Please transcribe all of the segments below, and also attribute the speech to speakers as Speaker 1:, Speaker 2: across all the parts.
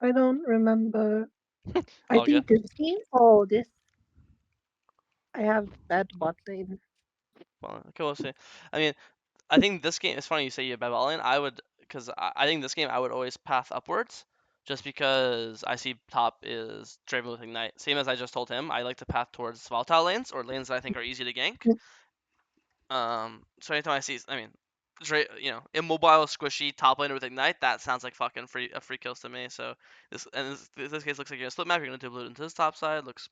Speaker 1: I don't remember. I
Speaker 2: All good.
Speaker 1: think this game. Oh, this. I have bad bot lane.
Speaker 2: Well, okay, we'll see. I mean, I think this game. It's funny you say you have bad bot lane. I would, because I think this game I would always path upwards, just because I see top is Draven with Ignite. Same as I just told him, I like to path towards volatile lanes or lanes that I think are easy to gank. So anytime I see, I mean, immobile, squishy top laner with Ignite, that sounds like fucking free kills to me. So this case looks like you're gonna split map. You're gonna do blue into this top side. Looks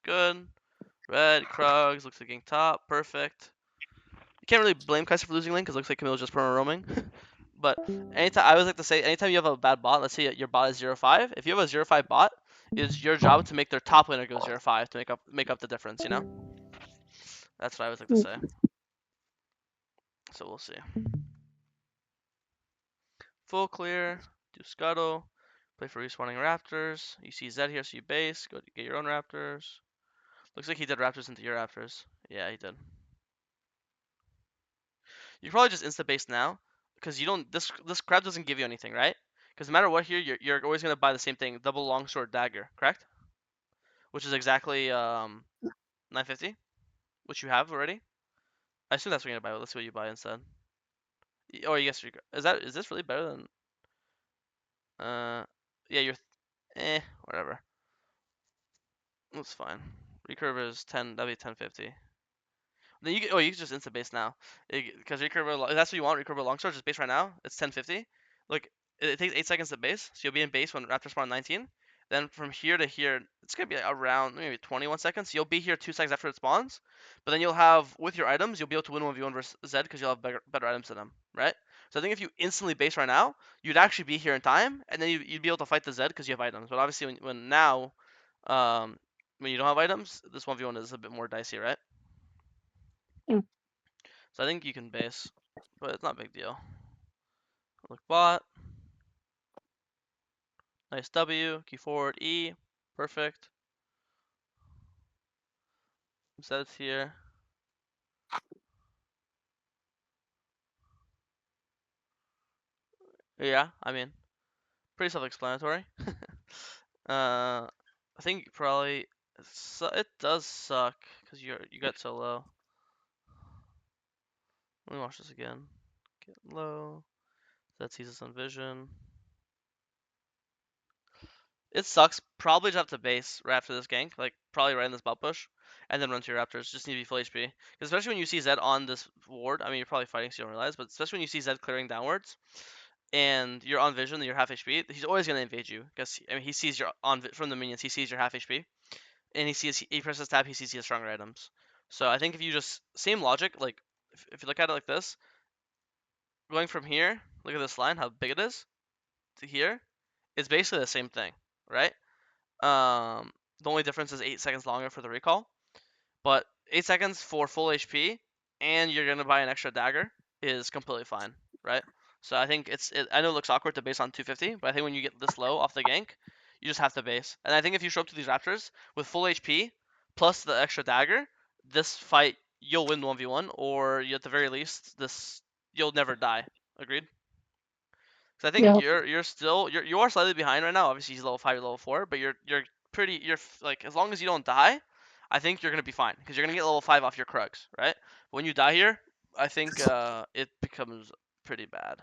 Speaker 2: good. Red Krugs looks like getting top. Perfect. You can't really blame Kaiser for losing lane because it looks like Camille's just perma roaming. But anytime I always like to say, anytime you have a bad bot, let's say your bot is 0-5. If you have a 0-5 bot, it's your job to make their top laner go 0-5 to make up the difference. That's what I always like to say. So we'll see. Full clear. Do scuttle. Play for respawning raptors. You see Zed here, so you base. Go get your own raptors. Looks like he did raptors into your raptors. Yeah, he did. You probably just insta base now, because you don't. This crab doesn't give you anything, right? Because no matter what here, you're always gonna buy the same thing, double longsword dagger, correct? Which is exactly 950, which you have already. I assume that's what you're gonna buy. Let's see what you buy instead. Or yes, is this really better than yeah, you're whatever. That's fine. Recurve is 10. That'd be 1050. Then you can just insta base now, because recurve. If that's what you want, recurve longsword, just base right now. It's 1050. Look, it takes 8 seconds to base, so you'll be in base when raptors spawn 19. Then from here to here, it's gonna be around maybe 21 seconds. You'll be here 2 seconds after it spawns, but then you'll have with your items, you'll be able to win 1v1 versus Zed because you'll have better items than them, right? So I think if you instantly base right now, you'd actually be here in time, and then you'd be able to fight the Zed because you have items. But obviously, when now, um, when you don't have items, this 1v1 is a bit more dicey, right?
Speaker 1: Mm.
Speaker 2: So I think you can base, but it's not a big deal. Look bot, nice W, key forward E, perfect. Set it here. Yeah, I mean, pretty self-explanatory. I think probably it does suck because you got so low. Let me watch this again. Get low. That sees us on vision. It sucks. Probably just have to base right after this gank, like probably right in this bot push, and then run to your raptors. Just need to be full HP. Because especially when you see Zed on this ward, I mean you're probably fighting so you don't realize, but especially when you see Zed clearing downwards, and you're on vision and you're half HP, he's always gonna invade you. Because I mean he sees your from the minions, he sees your half HP, and he presses tab, he sees he has stronger items. So I think if you just same logic, like if you look at it like this, going from here, look at this line, how big it is, to here, it's basically the same thing, right? The only difference is 8 seconds longer for the recall, but 8 seconds for full HP, and you're gonna buy an extra dagger is completely fine, right? So I think I know it looks awkward to base on 250, but I think when you get this low off the gank, you just have to base. And I think if you show up to these raptors with full HP plus the extra dagger, this fight you'll win 1v1, or at the very least this you'll never die. Agreed? Because I think
Speaker 1: Yeah.
Speaker 2: you are slightly behind right now. Obviously he's level 5, you're level 4, but like as long as you don't die, I think you're gonna be fine because you're gonna get level 5 off your Krugs, right? When you die here, I think it becomes pretty bad.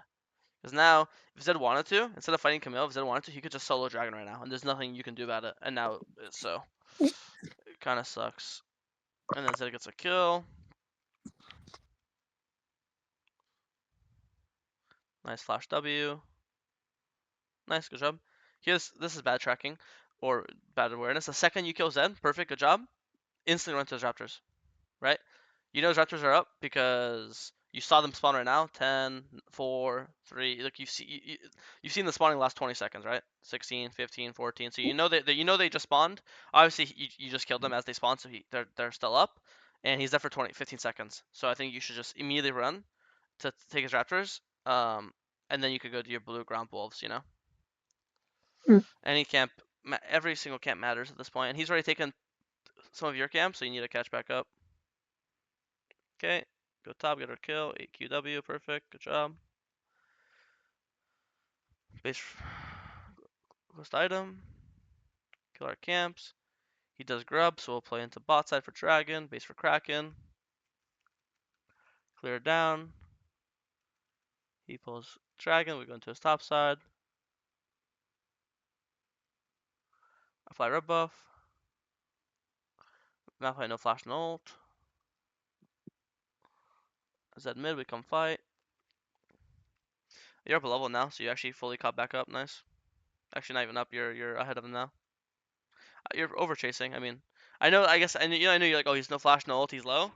Speaker 2: Because now, if Zed wanted to, instead of fighting Camille, if Zed wanted to, he could just solo Dragon right now, and there's nothing you can do about it. And now, so it kind of sucks. And then Zed gets a kill. Nice flash W. Nice, good job. This is bad tracking or bad awareness. The second you kill Zed, perfect, good job. Instantly run to his Raptors, right? You know his Raptors are up because you saw them spawn right now. 10, 4, 3. Look, you've seen the spawning last 20 seconds, right? 16, 15, 14. So you know they just spawned. Obviously, you just killed them as they spawned, so they're still up, and he's there for 15 seconds. So I think you should just immediately run to take his Raptors, and then you could go to your blue ground wolves.
Speaker 1: Mm.
Speaker 2: Any camp, every single camp matters at this point, and he's already taken some of your camps, so you need to catch back up. Okay, go top, get our kill, 8QW, perfect, good job. Base, Host item. Kill our camps. He does grub, so we'll play into bot side for dragon, base for kraken. Clear it down. He pulls dragon, we go into his top side. Apply red buff. Malphite no flash no ult. Zed mid, we come fight. You're up a level now, so you actually fully caught back up. Nice. Actually, not even up. You're ahead of him now. You're over chasing. I mean, I know. I guess I know you're like, oh, he's no flash, no ult, he's low,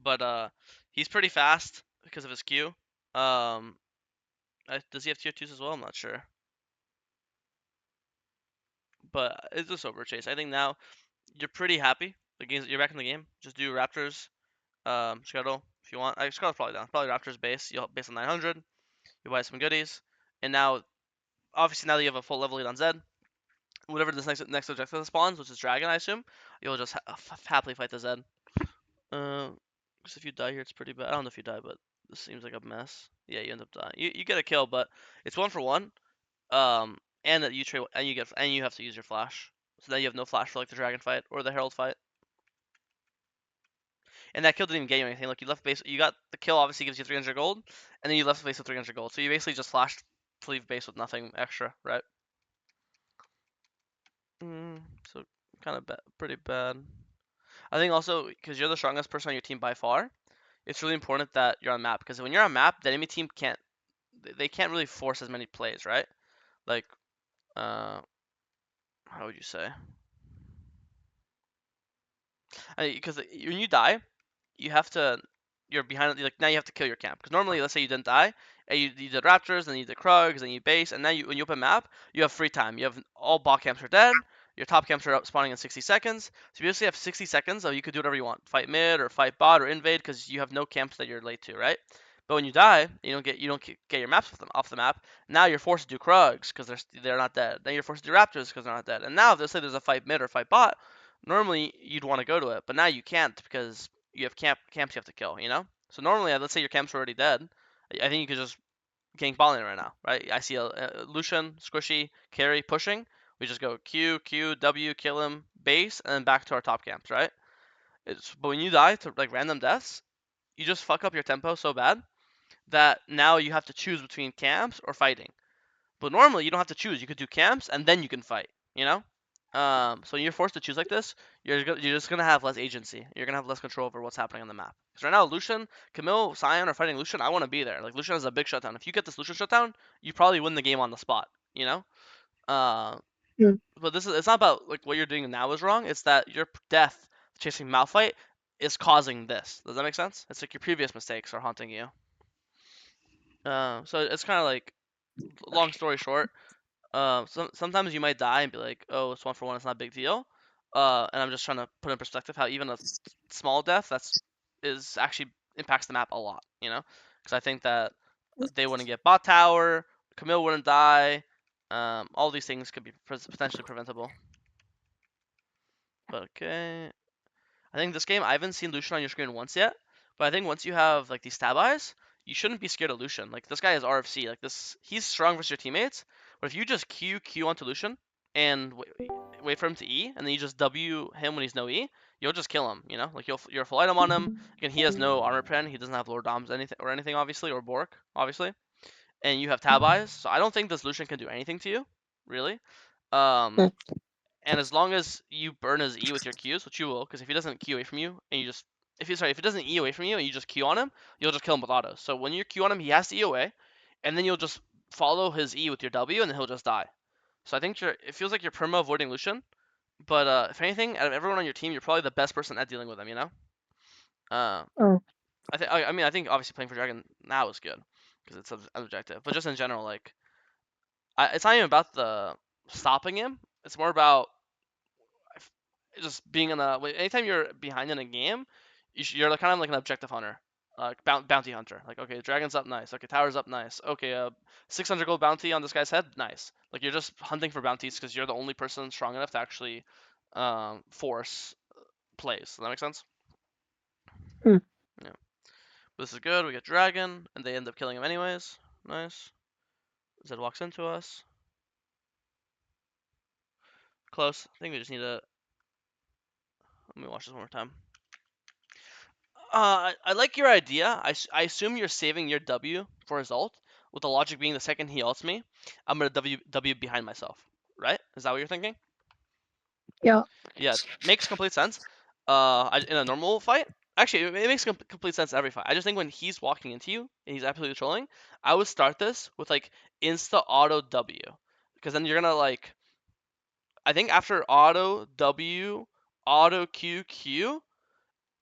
Speaker 2: but he's pretty fast because of his Q. Um, does he have tier twos as well? I'm not sure, but it's just over chase. I think now you're pretty happy. You're back in the game. Just do Raptors, Scuttle if you want. Scuttle's probably down. Probably Raptors base. You'll base on 900. You buy some goodies, and now obviously now that you have a full level lead on Zed, whatever this next objective spawns, which is Dragon, I assume, you'll just happily fight the Zed. Uh, because if you die here, it's pretty bad. I don't know if you die, but this seems like a mess. Yeah, you end up dying. You get a kill, but it's 1-for-1. And that you trade and you have to use your flash. So now you have no flash for like the dragon fight or the herald fight. And that kill didn't even get you anything. Like you left base, you got the kill. Obviously gives you 300 gold, and then you left base with 300 gold. So you basically just flashed to leave base with nothing extra, right? So kind of pretty bad. I think also because you're the strongest person on your team by far, it's really important that you're on map because when you're on map, the enemy team can't really force as many plays, right? Like, uh, how would you say? Because when you die, you have to you're behind like now you have to kill your camp because normally let's say you didn't die and you did raptors then you did krugs then you base and now when you open map you have free time you have all bot camps are dead your top camps are up spawning in 60 seconds so you basically have 60 seconds of you could do whatever you want fight mid or fight bot or invade because you have no camps that you're late to right but when you die you don't get your maps off the map now you're forced to do krugs because they're not dead then you're forced to do raptors because they're not dead and now if let's say there's a fight mid or fight bot normally you'd want to go to it but now you can't because you have camps you have to kill, you know? So normally, let's say your camps are already dead. I think you could just gank Ballin right now, right? I see a Lucian, Squishy, carry pushing. We just go Q, Q, W, kill him, base, and then back to our top camps, right? But when you die to like random deaths, you just fuck up your tempo so bad that now you have to choose between camps or fighting. But normally you don't have to choose. You could do camps and then you can fight. You know. So when you're forced to choose like this, you're just gonna have less agency. You're gonna have less control over what's happening on the map. Because right now, Lucian, Camille, Sion are fighting Lucian. I want to be there. Like Lucian has a big shutdown. If you get this Lucian shutdown, you probably win the game on the spot. You know. Uh,
Speaker 1: Hmm.
Speaker 2: but it's not about like what you're doing now is wrong. It's that your death chasing Malphite is causing this. Does that make sense? It's like your previous mistakes are haunting you. So it's kind of like long story short. Sometimes you might die and be like, oh, it's 1-for-1, it's not a big deal. And I'm just trying to put in perspective how even a small death is actually impacts the map a lot, you know? Because I think that they wouldn't get bot tower, Camille wouldn't die. All these things could be potentially preventable. But okay, I think this game I haven't seen Lucian on your screen once yet, but I think once you have like these stab eyes, you shouldn't be scared of Lucian. Like this guy is RFC. Like this, he's strong versus your teammates. But if you just Q onto Lucian and wait for him to E, and then you just W him when he's no E, you'll just kill him. You know, like you're full item on him. Again, he has no armor pen. He doesn't have Lord Doms anything obviously or Bork obviously, and you have tab eyes. So I don't think this Lucian can do anything to you, really. Um,
Speaker 1: Hmm.
Speaker 2: and as long as you burn his E with your Qs, which you will, because if he doesn't Q away from you, and you just if it doesn't E away from you and you just Q on him, you'll just kill him with autos. So when you Q on him, he has to E away, and then you'll just follow his E with your W, and then he'll just die. So I think it feels like you're perma avoiding Lucian, but if anything, out of everyone on your team, you're probably the best person at dealing with him. You know. Uh,
Speaker 1: Oh,
Speaker 2: I think obviously playing for Dragon now is good because it's an objective, but just in general, like it's not even about the stopping him. It's more about just being in a anytime you're behind in a game, you're like, kind of like an objective hunter, like bounty hunter. Like okay, dragon's up, nice. Okay, tower's up, nice. Okay, 600 gold bounty on this guy's head, nice. Like you're just hunting for bounties because you're the only person strong enough to actually force plays. Does that make sense?
Speaker 1: hmm.
Speaker 2: Yeah. This is good. We get dragon, and they end up killing him anyways. Nice. Zed walks into us. Close. I think we just need to. Let me watch this one more time. I like your idea. I assume you're saving your W for his ult, with the logic being the second he ults me, I'm gonna W behind myself. Right? Is that what you're thinking?
Speaker 1: Yeah.
Speaker 2: Yeah, makes complete sense. In a normal fight, actually, it makes complete sense every fight. I just think when he's walking into you and he's absolutely trolling, I would start this with like insta auto W, because then you're gonna like. I think after auto W, auto Q,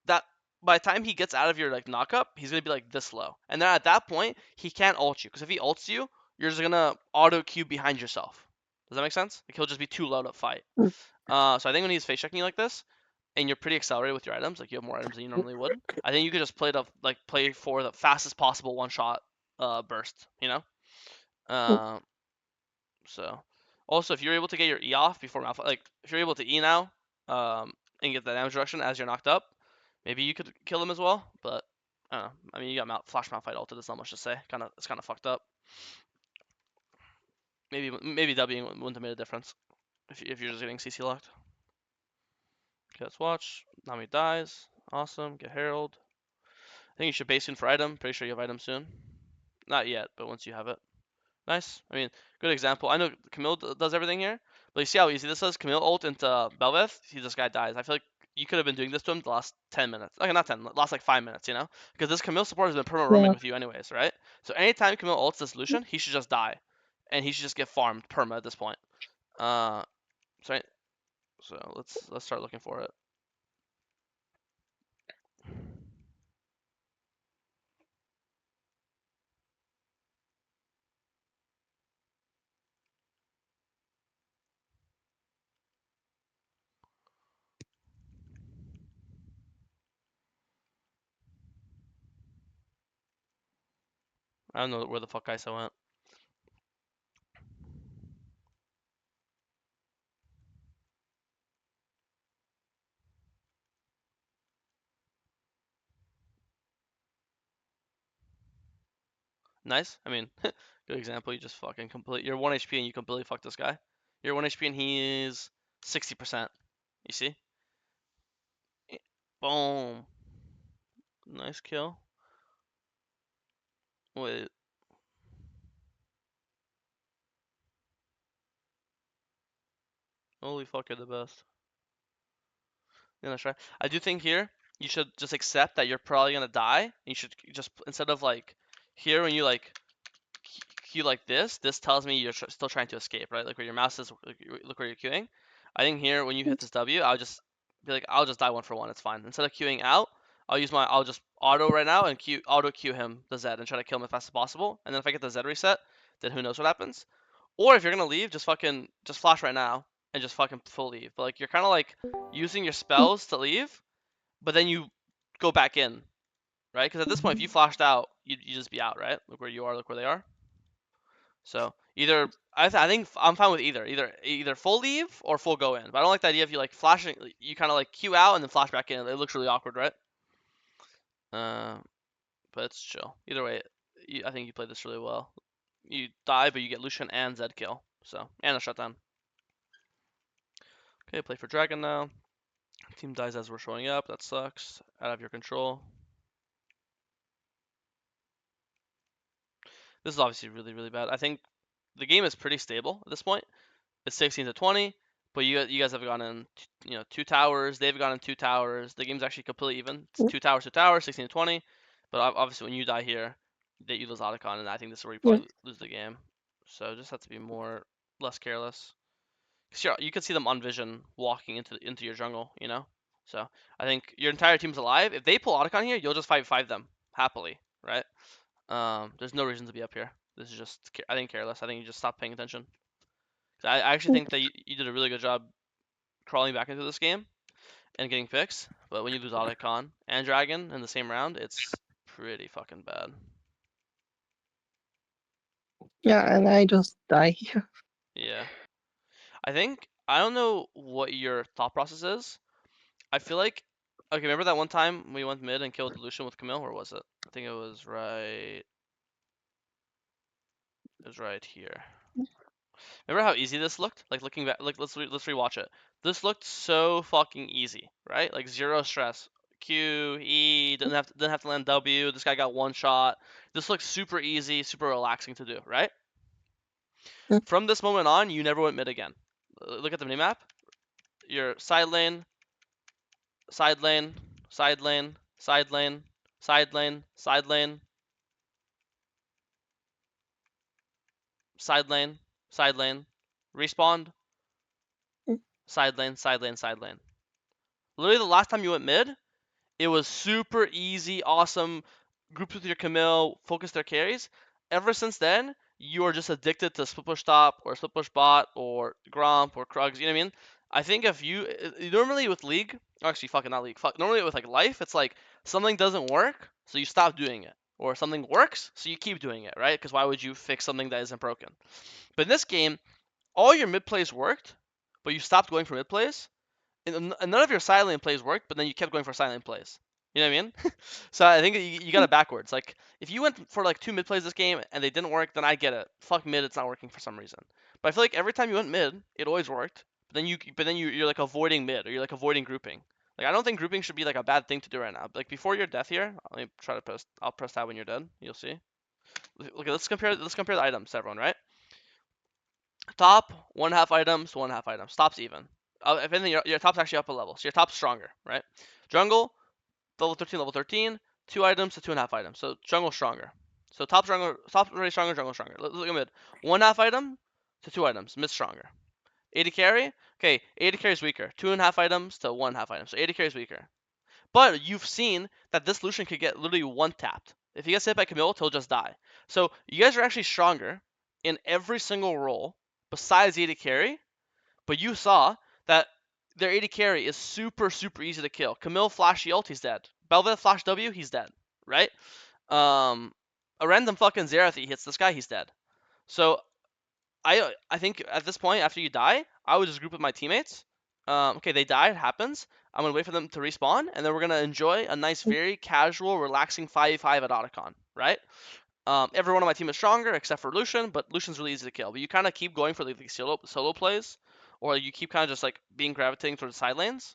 Speaker 2: that by the time he gets out of your like knockup, he's gonna be like this low, and then at that point he can't ult you because if he ults you, you're just gonna auto Q behind yourself. Does that make sense? Like he'll just be too low to fight.
Speaker 1: Mm,
Speaker 2: So I think when he's face checking you like this, and you're pretty accelerated with your items, like you have more items than you normally would, I think you could just play for the fastest possible one shot burst. You know.
Speaker 1: mm,
Speaker 2: Uh, so also if you're able to get your E off before Malphite, like if you're able to E now, and get the damage reduction as you're knocked up, maybe you could kill him as well. But I don't know. I mean, you got Flash Malphite ulted. There's not much to say. It's kind of fucked up. Maybe Wing wouldn't have made a difference if you're just getting CC locked. Okay, let's watch. Nami dies. Awesome. Get Herald. I think you should base soon for item. Pretty sure you have item soon. Not yet, but once you have it. Nice. I mean, good example. I know Camille does everything here, but you see how easy this is? Camille ult into Belveth. See, this guy dies. I feel like you could have been doing this to him the last 10 minutes. Okay, not 10, last like 5 minutes, you know? Because this Camille support has been perma roaming
Speaker 1: yeah.
Speaker 2: with you anyways, right? So anytime Camille ults this Lucian, he should just die. And he should just get farmed perma at this point. Uh, so, so let's start looking for it. I don't know where the fuck Kai'Sa went. Nice. I mean, good example. You just fucking complete. You're 1 HP and you completely fuck this guy. You're 1 HP and he's 60%. You see? Boom. Nice kill. Wait. Holy fuck, you're the best. Yeah, that's right. I do think here you should just accept that you're probably gonna die. You should just instead of like here when you like queue like this tells me you're still trying to escape, right? Like where your mouse is, look where you're queuing. I think here when you hit this W, I'll just be like, I'll just die 1 for 1. It's fine. Instead of queuing out, I'll just auto right now and auto queue him the Z and try to kill him as fast as possible. And then if I get the Z reset, then who knows what happens. Or if you're gonna leave, just flash right now and just fucking full leave. But like you're kind of like using your spells to leave, but then you go back in, right? Because at this point, if you flashed out, you just be out, right? Look where you are. Look where they are. So either I think I'm fine with either full leave or full go in. But I don't like the idea of you like flashing. You kind of like queue out and then flash back in. It looks really awkward, right? Uh, but it's chill. Either way, I think you played this really well. You die, but you get Lucian and Zed kill. So and a shutdown. Okay, play for Dragon now. Team dies as we're showing up. That sucks. Out of your control. This is obviously really really bad. I think the game is pretty stable at this point. It's 16-20, but you guys have gone in, 2 towers. They've gone in 2 towers. The game's actually completely even. It's 2 towers, 16-20. But obviously, when you die here, that you lose Otacon, and I think this is where you
Speaker 1: Yeah.
Speaker 2: probably lose the game. So just have to be less careless. Cause you could see them on vision walking into your jungle, you know. So I think your entire team's alive. If they pull Otacon here, you'll just 5-5 them happily, right? There's no reason to be up here. This is just, I think, careless. I think you just stop paying attention. I actually think that you did a really good job crawling back into this game and getting picks, but when you lose Otacon and Dragon in the same round, it's pretty fucking bad.
Speaker 1: Yeah, and I just die here.
Speaker 2: Yeah. I don't know what your thought process is. I feel like, okay, remember that one time we went mid and killed Lucian with Camille, or was it? I think it was right here. Remember how easy this looked? Like looking back, like let's rewatch it. This looked so fucking easy, right? Like zero stress. Q, E, didn't have to land W. This guy got one shot. This looks super easy, super relaxing to do, right?
Speaker 1: Mm,
Speaker 2: From this moment on, you never went mid again. Look at the minimap. Your side lane, side lane, side lane, side lane, side lane, side lane, side lane, side lane, respawned,
Speaker 1: mm,
Speaker 2: side lane, side lane, side lane. Literally, the last time you went mid, it was super easy, awesome. Groups with your Camille, focus their carries. Ever since then, you are just addicted to split push top or split push bot or Gromp or Krugs. You know what I mean? I think if you normally with League, actually fucking not League, normally with like life, it's like something doesn't work, so you stop doing it, or something works, so you keep doing it, right? Because why would you fix something that isn't broken? But in this game, all your mid plays worked, but you stopped going for mid plays, and none of your silent plays worked, but then you kept going for silent plays. You know what I mean? So I think you got
Speaker 1: mm,
Speaker 2: it backwards. Like if you went for like two mid plays this game and they didn't work, then I get it. Fuck mid, it's not working for some reason. But I feel like every time you went mid, it always worked. But then you're like avoiding mid or you're like avoiding grouping. Like I don't think grouping should be like a bad thing to do right now. Like before your death here, let me try to post. I'll press tab when you're dead. You'll see. Look, let's compare the items, everyone. Right? Top one half items, one half items. Top's even. If anything, your top's actually up a level, so your top's stronger, right? Jungle level 13, two items to two and a half items. So jungle stronger. So top really stronger, jungle stronger. Look at mid. One half item to two items, mid stronger. AD carry, okay, AD carry is weaker. Two and a half items to one half item. So AD carry is weaker. But you've seen that this Lucian could get literally one tapped. If he gets hit by Camille, he'll just die. So you guys are actually stronger in every single role besides AD carry, but you saw that their AD carry is super, super easy to kill. Camille flashy ult, he's dead. Belveth flash W, he's dead. Right? Um, a random fucking Xerath hits this guy, he's dead. So I think at this point, after you die, I would just group with my teammates. Okay, they died, it happens. I'm gonna wait for them to respawn, and then we're gonna enjoy a nice,
Speaker 1: mm,
Speaker 2: very casual, relaxing 5v5 at Otacon, right? Every one of my team is stronger except for Lucian, but Lucian's really easy to kill. But you kind of keep going for the solo plays, or you keep kind of just like being gravitating towards the side lanes,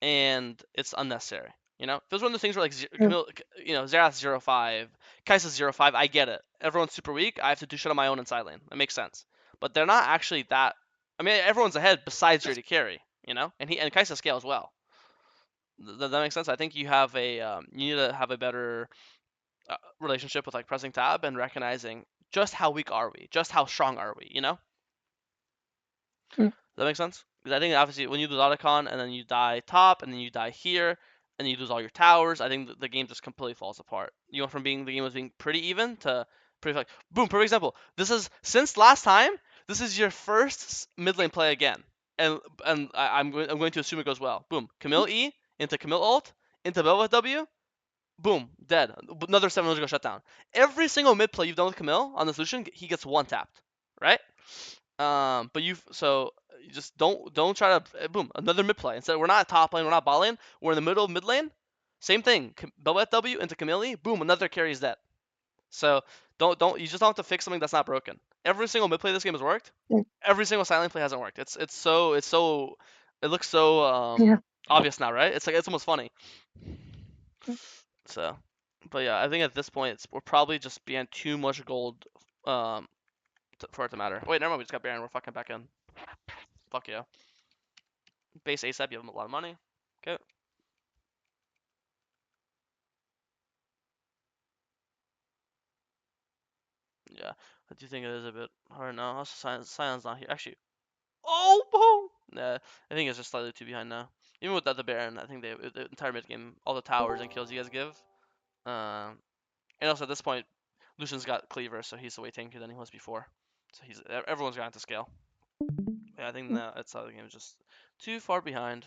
Speaker 2: and it's unnecessary. You know, if it was one of those things where like
Speaker 1: mm,
Speaker 2: Camille, Xerath 0-5, Kai'Sa 0-5, I get it. Everyone's super weak. I have to do shit on my own in side lane. That makes sense. But they're not actually that. I mean, everyone's ahead besides your carry. You know, and Kai'Sa scales well. Does that make sense? I think you need to have a better relationship with like pressing tab and recognizing just how weak are we, just how strong are we. You know?
Speaker 1: mm,
Speaker 2: Does that make sense? Because I think obviously when you lose Otacon and then you die top and then you die here and you lose all your towers, I think the game just completely falls apart. You went from being the game was being pretty even to pretty like boom. Perfect example. This is since last time. This is your first mid lane play again, and I'm going to assume it goes well. Boom. Camille E into Camille ult into Belveth W. Boom, dead. Another 7 go shut down. Every single mid play you've done with Camille on this Lucian, he gets one tapped, right? But you just don't try to boom another mid play. Instead, we're not top lane, we're not bot lane, we're in the middle of mid lane. Same thing. Belveth W into Camille, boom, another carry is dead. So don't you just don't have to fix something that's not broken. Every single mid play this game has worked.
Speaker 1: mm.
Speaker 2: Every single silent play hasn't worked. It's so it looks so
Speaker 1: Yeah.
Speaker 2: obvious now, right? It's like it's almost funny.
Speaker 1: Mm,
Speaker 2: So, but yeah, I think at this point we're probably just being too much gold um for it to matter. Wait, never mind. We just got Baron. We're fucking back in. Fuck yeah. Base ASAP. You have a lot of money. Okay. Yeah. I do think it is a bit hard now. Also, Sion's not here. Actually. Oh, boom. Nah. I think it's just slightly too behind now. Even with the Baron, I think the entire mid game, all the towers and kills you guys give. Um, and also at this point, Lucian's got Cleaver, so he's way tankier than he was before. So everyone's gotten to scale. Yeah, I think
Speaker 1: mm,
Speaker 2: that it's how the game is just too far behind.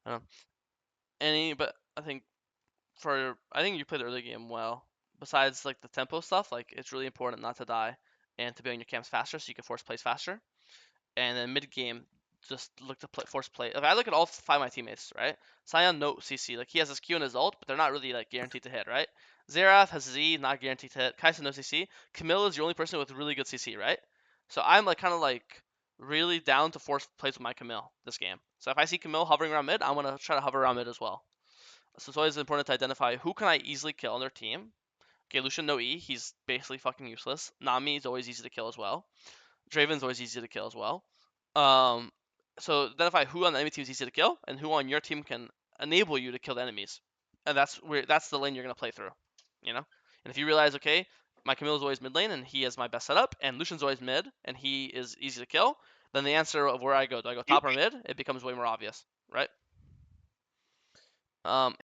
Speaker 2: I don't know. But I think you played the early game well. Besides like the tempo stuff, like it's really important not to die and to be on your camps faster so you can force plays faster. And then mid game, just look to force play. If I look at all five of my teammates, right? Sion no CC, like he has his Q and his ult, but they're not really like guaranteed to hit, right? Xerath has Z, not guaranteed to hit. Kai'Sa no CC. Camille is the only person with really good CC, right? So I'm like kind of like really down to force plays with my Camille this game. So if I see Camille hovering around mid, I'm gonna try to hover around mid as well. So it's always important to identify who can I easily kill on their team. Okay, Lucian no E, he's basically fucking useless. Nami is always easy to kill as well. Draven's always easy to kill as well. Um, so identify who on the enemy team is easy to kill, and who on your team can enable you to kill the enemies, and that's the lane you're gonna play through, you know. And if you realize, okay, my Camille is always mid lane, and he has my best setup, and Lucian's always mid, and he is easy to kill, then the answer of where I go, do I go top or mid? It becomes way more obvious, right?